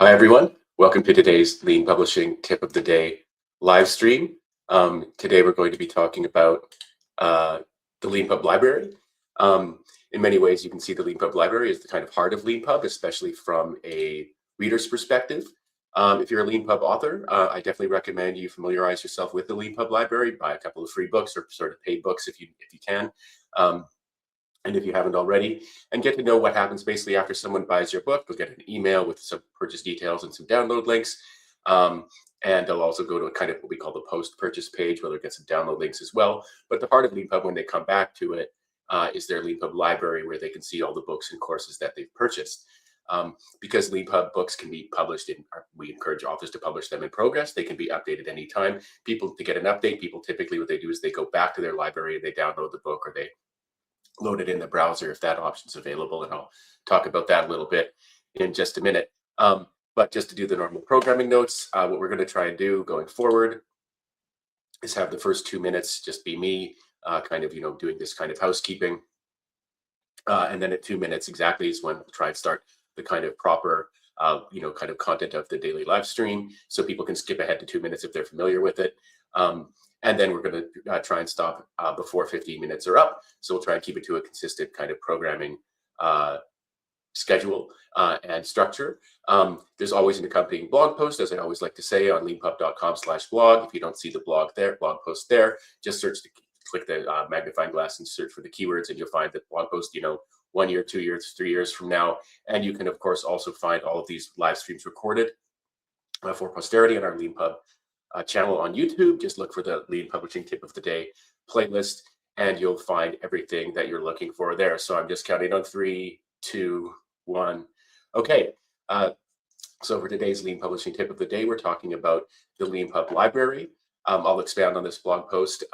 Hi, everyone. Welcome to today's Lean Publishing Tip of the Day live stream. Today, we're going to be talking about uh, the Leanpub library. In many ways, you can see the Leanpub library is the kind of heart of Leanpub, especially from a reader's perspective. If you're a Leanpub author, I definitely recommend you familiarize yourself with the Leanpub library, buy a couple of free books or sort of paid books if you can. Um, and if you haven't already, and get to know what happens basically after someone buys your book. They'll get an email with some purchase details and some download links. Um, and they'll also go to a kind of what we call the post-purchase page where they'll get some download links as well. But the part of Leanpub when they come back to it is their Leanpub library where they can see all the books and courses that they've purchased. Because Leanpub books can be published we encourage authors to publish them in progress. They can be updated anytime. People, to get an update, people typically what they do is they go back to their library and they download the book or they load it in the browser if that option's available. And I'll talk about that a little bit in just a minute. But just to do the normal programming notes, what we're going to try and do going forward is have the first 2 minutes just be me kind of, doing this kind of housekeeping. And then at 2 minutes exactly is when we'll try and start the kind of proper, kind of content of the daily live stream. So people can skip ahead to 2 minutes if they're familiar with it. And then we're going to try and stop before 15 minutes are up. So we'll try and keep it to a consistent kind of programming schedule and structure. There's always an accompanying blog post, as I always like to say, on leanpub.com/blog. If you don't see the blog post there, just click the magnifying glass and search for the keywords, and you'll find the blog post, 1 year, 2 years, 3 years from now. And you can, of course, also find all of these live streams recorded for posterity on our Leanpub channel on YouTube. Just look for the Lean Publishing Tip of the Day playlist, and you'll find everything that you're looking for there. So I'm just counting on 3, 2, 1. Okay. So for today's Lean Publishing Tip of the Day, we're talking about the Leanpub library. I'll expand on this blog post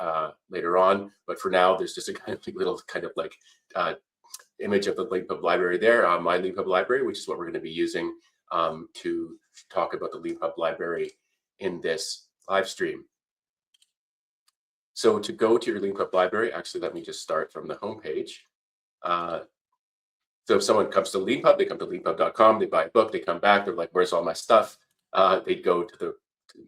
later on, but for now, there's just a kind of little kind of like image of the Leanpub library there, my Leanpub library, which is what we're going to be using to talk about the Leanpub library in this live stream. So to go to your Leanpub library, actually, let me just start from the homepage. So if someone comes to Leanpub, they come to leanpub.com, they buy a book, they come back, they're like, where's all my stuff? They'd go to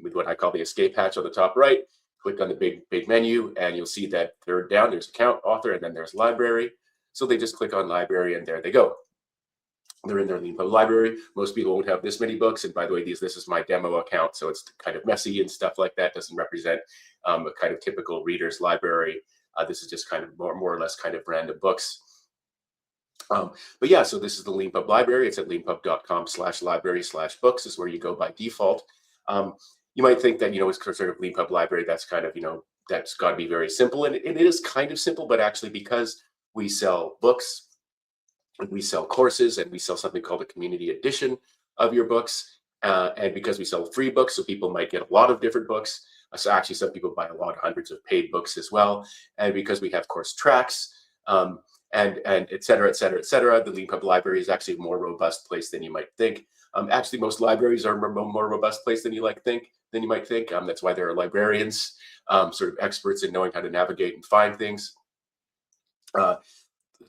with what I call the escape hatch on the top right, click on the big menu, and you'll see that third down, there's account, author, and then there's library. So they just click on library, and there they go. They're in their Leanpub library. Most people won't have this many books. And by the way, this is my demo account, so it's kind of messy and stuff like that. Doesn't represent a kind of typical reader's library. This is just kind of more or less kind of random books. But yeah, so this is the Leanpub library. It's at leanpub.com/library/books is where you go by default. You might think that, it's sort of Leanpub library, that's kind of, that's got to be very simple. And it is kind of simple, but actually because we sell books, we sell courses, and we sell something called a community edition of your books. And because we sell free books, so people might get a lot of different books. So actually some people buy a lot, hundreds of paid books as well. And because we have course tracks, and et cetera, et cetera, et cetera, the Leanpub library is actually a more robust place than you might think. Actually, most libraries are a more robust place than you might think. That's why there are librarians, sort of experts in knowing how to navigate and find things.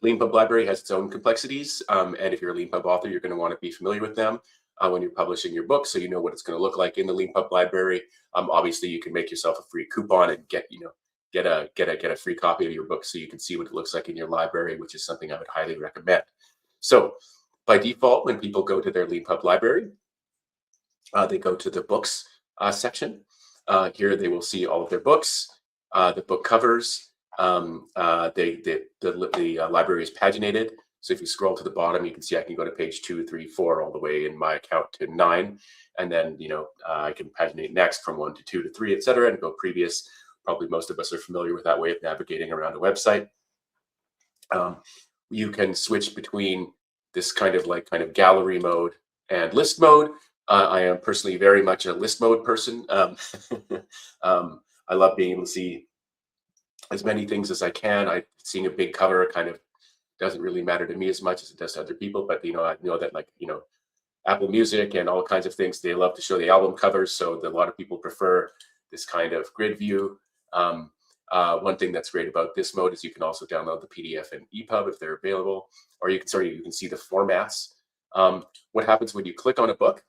Leanpub library has its own complexities, and if you're a Leanpub author, you're going to want to be familiar with them when you're publishing your book, so you know what it's going to look like in the Leanpub library. Obviously, you can make yourself a free coupon and get a free copy of your book so you can see what it looks like in your library, which is something I would highly recommend. So by default, when people go to their Leanpub library, they go to the books section. Here they will see all of their books, the book covers. The library is paginated. So if you scroll to the bottom, you can see I can go to page 2, 3, 4, all the way in my account to 9. And then, I can paginate next from 1 to 2 to 3, et cetera, and go previous. Probably most of us are familiar with that way of navigating around a website. You can switch between this kind of gallery mode and list mode. I am personally very much a list mode person. I love being able to see as many things as I can. Seeing a big cover kind of doesn't really matter to me as much as it does to other people. But, I know that Apple Music and all kinds of things, they love to show the album covers. So a lot of people prefer this kind of grid view. One thing that's great about this mode is you can also download the PDF and EPUB if they're available, or you can see the formats. What happens when you click on a book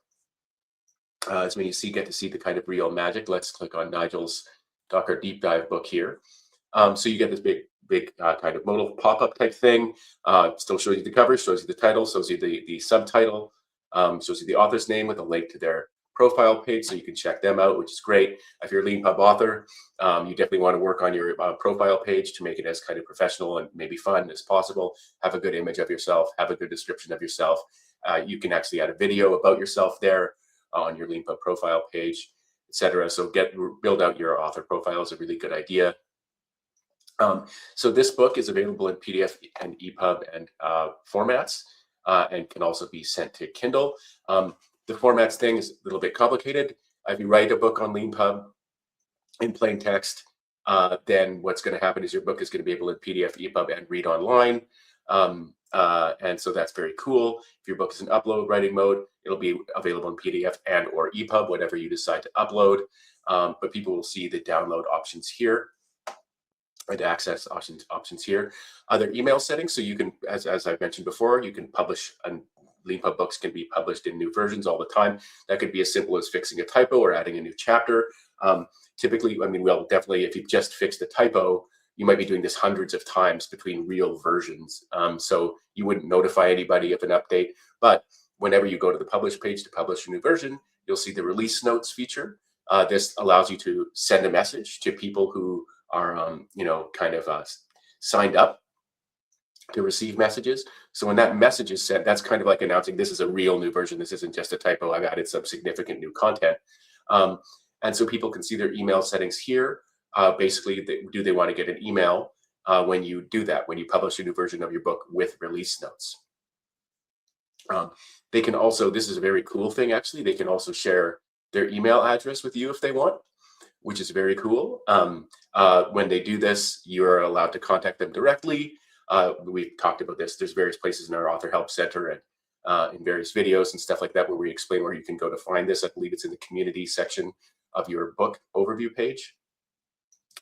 As when you get to see the kind of real magic. Let's click on Nigel's Docker deep dive book here. So you get this big kind of modal pop-up type thing. Still shows you the cover, shows you the title, shows you the subtitle, shows you the author's name with a link to their profile page, so you can check them out, which is great. If you're a Leanpub author, you definitely want to work on your profile page to make it as kind of professional and maybe fun as possible. Have a good image of yourself, have a good description of yourself. You can actually add a video about yourself there on your Leanpub profile page, etc. So build out your author profile is a really good idea. So this book is available in PDF and EPUB and formats, and can also be sent to Kindle. The formats thing is a little bit complicated. If you write a book on Leanpub in plain text, then what's going to happen is your book is going to be able to PDF, EPUB, and read online. And so that's very cool. If your book is in upload writing mode, it'll be available in PDF and or EPUB, whatever you decide to upload. But people will see the download options here and access options here. Other email settings, so you can, as I mentioned before, you can publish, and Leanpub books can be published in new versions all the time. That could be as simple as fixing a typo or adding a new chapter. Typically, I mean, well, definitely if you've just fixed a typo, you might be doing this hundreds of times between real versions. So you wouldn't notify anybody of an update. But whenever you go to the publish page to publish a new version, you'll see the release notes feature. This allows you to send a message to people who are, signed up to receive messages. So when that message is sent, that's kind of like announcing this is a real new version. This isn't just a typo. I've added some significant new content. And so people can see their email settings here. Basically, do they want to get an email when you do that, when you publish a new version of your book with release notes? They can also, this is a very cool thing actually, they can also share their email address with you if they want, which is very cool. When they do this, you're allowed to contact them directly. We've talked about this. There's various places in our Author Help Center and in various videos and stuff like that where we explain where you can go to find this. I believe it's in the community section of your book overview page.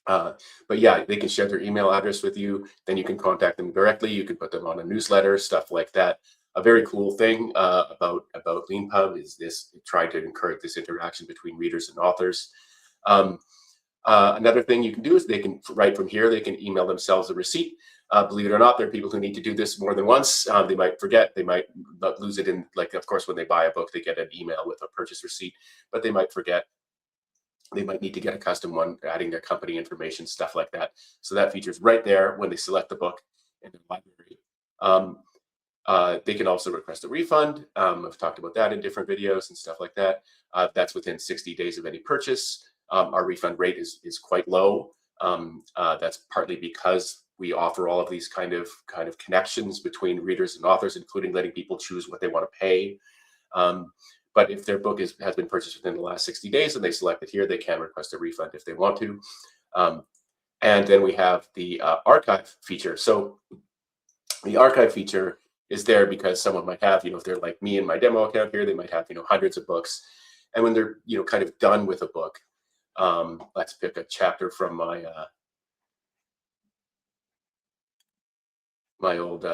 But yeah, they can share their email address with you. Then you can contact them directly. You can put them on a newsletter, stuff like that. A very cool thing about Leanpub is this, trying to encourage this interaction between readers and authors. Another thing you can do is they can write from here. They can email themselves a receipt. Believe it or not, there are people who need to do this more than once. They might forget. They might lose it in, like, of course, when they buy a book, they get an email with a purchase receipt, but they might forget. They might need to get a custom one, adding their company information, stuff like that. So that feature's right there when they select the book in the library. They can also request a refund. I've talked about that in different videos and stuff like that. That's within 60 days of any purchase. Our refund rate is quite low. That's partly because we offer all of these kind of connections between readers and authors, including letting people choose what they want to pay. But if their book has been purchased within the last 60 days and they select it here, they can request a refund if they want to. And then we have the archive feature. So the archive feature is there because someone might have, if they're like me in my demo account here, they might have, hundreds of books. And when they're, kind of done with a book, let's pick a chapter from my my old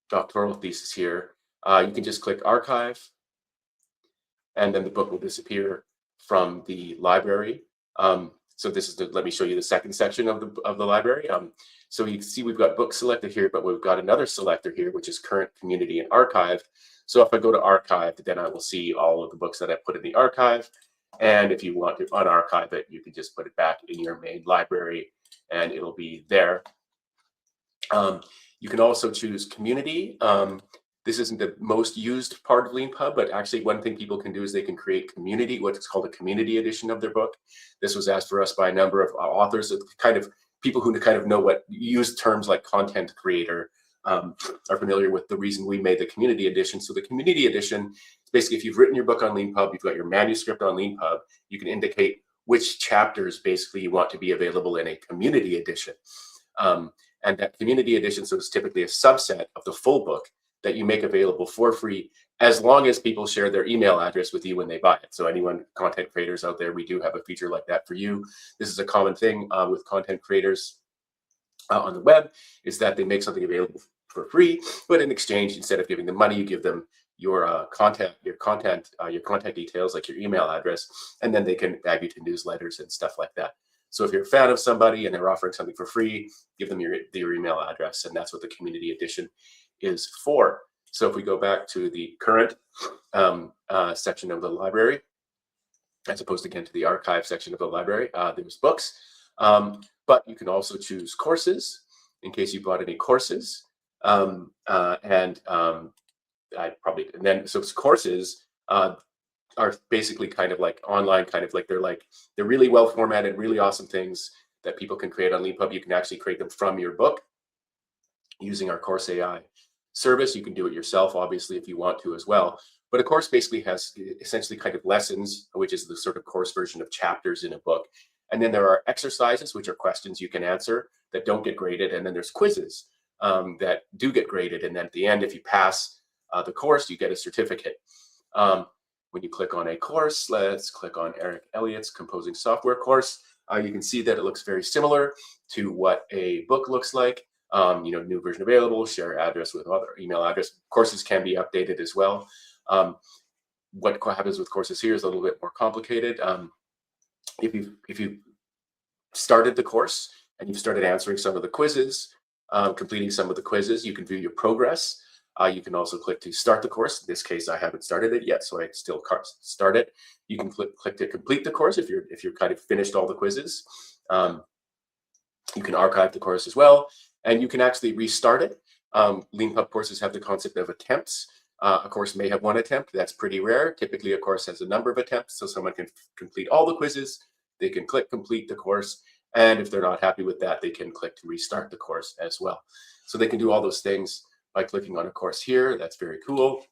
doctoral thesis here. You can just click archive, and then the book will disappear from the library. So this is let me show you the second section of the library. So you can see we've got book selected here, but we've got another selector here, which is current, community, and archive. So if I go to archive, then I will see all of the books that I put in the archive. And if you want to unarchive it, you can just put it back in your main library and it'll be there. You can also choose community. This isn't the most used part of Leanpub, but actually one thing people can do is they can create community, what's called a community edition of their book. This was asked for us by a number of authors, kind of people who kind of know what, use terms like content creator, are familiar with the reason we made the community edition. So the community edition is basically, if you've written your book on Leanpub, you've got your manuscript on Leanpub, you can indicate which chapters basically you want to be available in a community edition. And that community edition, so it's typically a subset of the full book that you make available for free, as long as people share their email address with you when they buy it. So anyone, content creators out there, we do have a feature like that for you. This is a common thing with content creators on the web, is that they make something available for free, but in exchange, instead of giving them money, you give them your contact details, like your email address, and then they can add you to newsletters and stuff like that. So if you're a fan of somebody and they're offering something for free, give them your email address, and that's what the community edition is for. So if we go back to the current section of the library, as opposed again to the archive section of the library, there's books, but you can also choose courses in case you bought any courses, and then so courses are basically kind of like online, kind of like they're really well formatted, really awesome things that people can create on Leanpub. You can actually create them from your book using our Course AI service. You can do it yourself, obviously, if you want to as well. But a course basically has essentially kind of lessons, which is the sort of course version of chapters in a book. And then there are exercises, which are questions you can answer that don't get graded. And then there's quizzes that do get graded. And then at the end, if you pass the course, you get a certificate. When you click on a course, let's click on Eric Elliott's Composing Software course. You can see that it looks very similar to what a book looks like. New version available, share address with other email address. Courses can be updated as well. What happens with courses here is a little bit more complicated. If you started the course and you've started answering some of the quizzes, completing some of the quizzes, you can view your progress. You can also click to start the course. In this case, I haven't started it yet, so I still can't start it. You can click to complete the course if you're kind of finished all the quizzes. You can archive the course as well, and you can actually restart it. Leanpub courses have the concept of attempts. A course may have one attempt. That's pretty rare. Typically, a course has a number of attempts, so someone can complete all the quizzes. They can click complete the course, and if they're not happy with that, they can click to restart the course as well. So they can do all those things by clicking on a course here. That's very cool.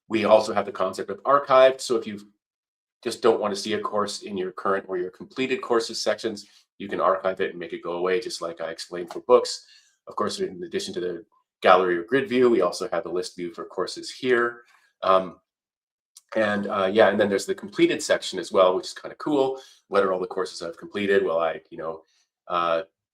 We also have the concept of archived. So if you just don't want to see a course in your current or your completed courses sections, you can archive it and make it go away, just like I explained for books. Of course, in addition to the gallery or grid view, we also have the list view for courses here. And then there's the completed section as well, which is kind of cool. What are all the courses I've completed? Well, I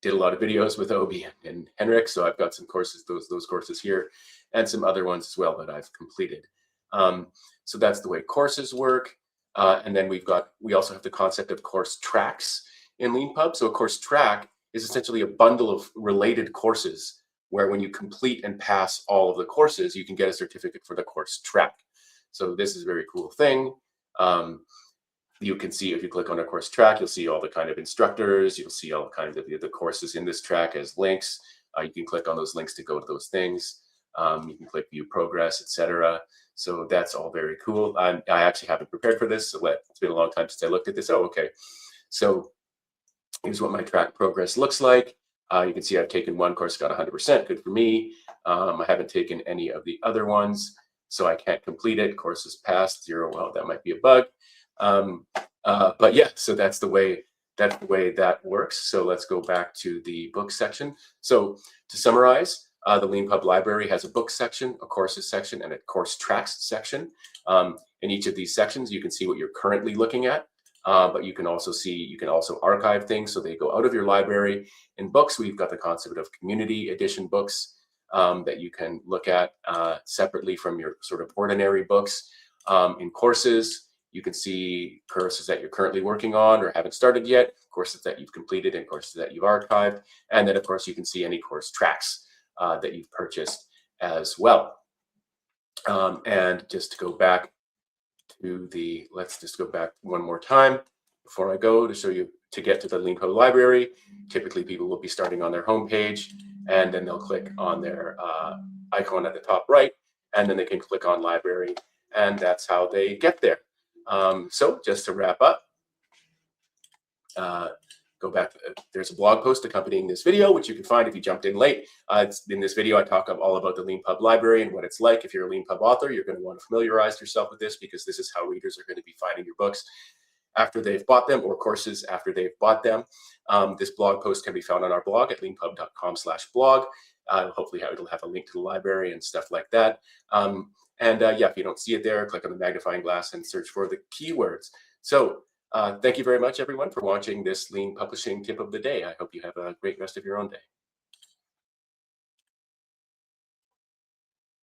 did a lot of videos with Obi and Henrik, so I've got some courses, those courses here, and some other ones as well that I've completed. So that's the way courses work. And then we also have the concept of course tracks in Leanpub. So a course track is essentially a bundle of related courses where when you complete and pass all of the courses, you can get a certificate for the course track. So this is a very cool thing. You can see if you click on a course track, you'll see all the kind of instructors, you'll see all kinds of the courses in this track as links. You can click on those links to go to those things. You can click view progress, etc. So that's all very cool. I actually haven't prepared for this, so it's been a long time since I looked at this. Oh, okay. So here's what my track progress looks like. You can see I've taken one course, got 100%, good for me. I haven't taken any of the other ones, so I can't complete it. Course is passed, 0. Well, that might be a bug. But yeah, so that's the way that works. So let's go back to the book section. So to summarize, the Leanpub library has a book section, a courses section, and a course tracks section. In each of these sections, you can see what you're currently looking at, but you can also archive things, so they go out of your library. In books, we've got the concept of community edition books that you can look at separately from your sort of ordinary books. In courses, you can see courses that you're currently working on or haven't started yet, courses that you've completed, and courses that you've archived. And then, of course, you can see any course tracks that you've purchased as well. And just to go back to let's just go back one more time before I go to show you, to get to the Leanpub library. Typically, people will be starting on their home page, and then they'll click on their icon at the top right, and then they can click on library, and that's how they get there. So just to wrap up, go back. There's a blog post accompanying this video, which you can find if you jumped in late. In this video, I talk all about the Leanpub library and what it's like. If you're a Leanpub author, you're going to want to familiarize yourself with this, because this is how readers are going to be finding your books after they've bought them, or courses after they've bought them. This blog post can be found on our blog at leanpub.com/blog. Hopefully it'll have a link to the library and stuff like that. Yeah, if you don't see it there, click on the magnifying glass and search for the keywords. So thank you very much, everyone, for watching this Lean Publishing Tip of the Day. I hope you have a great rest of your own day.